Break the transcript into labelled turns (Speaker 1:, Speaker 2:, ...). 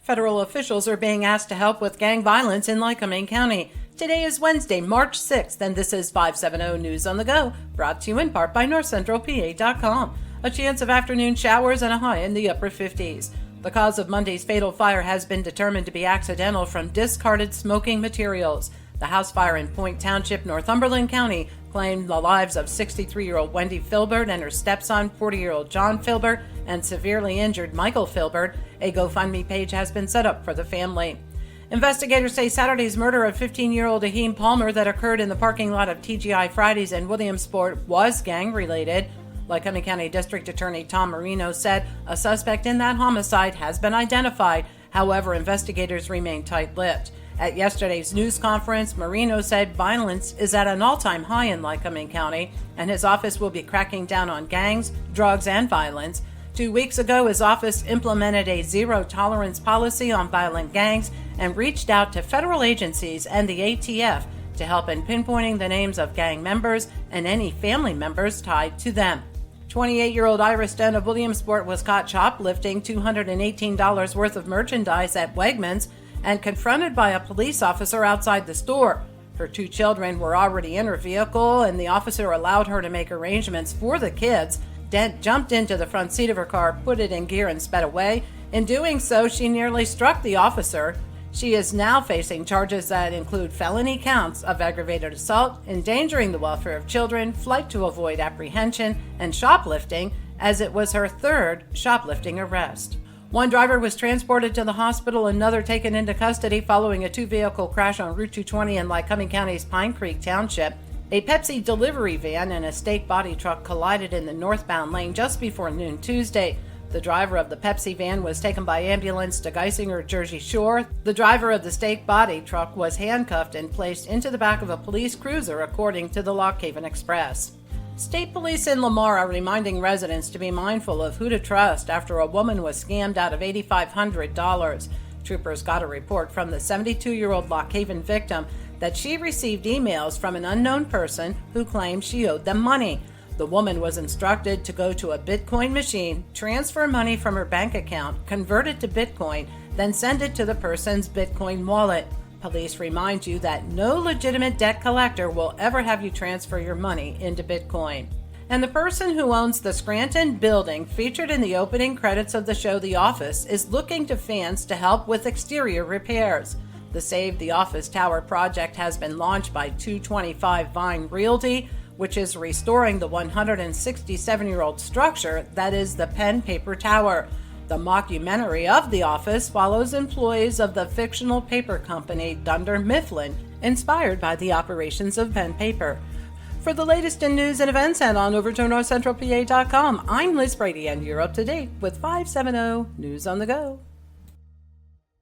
Speaker 1: Federal officials are being asked to help with gang violence in Lycoming County. Today is Wednesday, March 6th, and this is 570 News on the Go, brought to you in part by NorthCentralPA.com. A chance of afternoon showers and a high in the upper 50s. The cause of Monday's fatal fire has been determined to be accidental from discarded smoking materials. The house fire in Point Township, Northumberland County, claimed the lives of 63-year-old Wendy Filbert and her stepson, 40-year-old John Filbert, and severely injured Michael Filbert. A GoFundMe page has been set up for the family. Investigators say Saturday's murder of 15-year-old Aheem Palmer that occurred in the parking lot of TGI Fridays in Williamsport was gang-related. Lycoming County District Attorney Tom Marino said a suspect in that homicide has been identified. However, investigators remain tight-lipped. At yesterday's news conference, Marino said violence is at an all-time high in Lycoming County, and his office will be cracking down on gangs, drugs, and violence. 2 weeks ago, his office implemented a zero-tolerance policy on violent gangs and reached out to federal agencies and the ATF to help in pinpointing the names of gang members and any family members tied to them. 28-year-old Iris Dunn of Williamsport was caught shoplifting $218 worth of merchandise at Wegmans and confronted by a police officer outside the store. Her 2 children were already in her vehicle, and the officer allowed her to make arrangements for the kids. Dent jumped into the front seat of her car, put it in gear, and sped away. In doing so, she nearly struck the officer. She is now facing charges that include felony counts of aggravated assault, endangering the welfare of children, flight to avoid apprehension, and shoplifting, as it was her 3rd shoplifting arrest. 1 driver was transported to the hospital, another taken into custody following a 2-vehicle crash on Route 220 in Lycoming County's Pine Creek Township. A Pepsi delivery van and a state body truck collided in the northbound lane just before noon Tuesday. The driver of the Pepsi van was taken by ambulance to Geisinger, Jersey Shore. The driver of the state body truck was handcuffed and placed into the back of a police cruiser, according to the Lock Haven Express. State police in Lamar are reminding residents to be mindful of who to trust after a woman was scammed out of $8,500. Troopers got a report from the 72-year-old Lock Haven victim that she received emails from an unknown person who claimed she owed them money. The woman was instructed to go to a Bitcoin machine, transfer money from her bank account, convert it to Bitcoin, then send it to the person's Bitcoin wallet. Police remind you that no legitimate debt collector will ever have you transfer your money into Bitcoin. And the person who owns the Scranton building featured in the opening credits of the show The Office is looking to fans to help with exterior repairs. The Save the Office Tower project has been launched by 225 Vine Realty, which is restoring the 167-year-old structure that is the Pen Paper Tower. The mockumentary of The Office follows employees of the fictional paper company Dunder Mifflin, inspired by the operations of pen paper. For the latest in news and events, head on over to NorthCentralPA.com. I'm Liz Brady, and you're up to date with 570 News on the Go.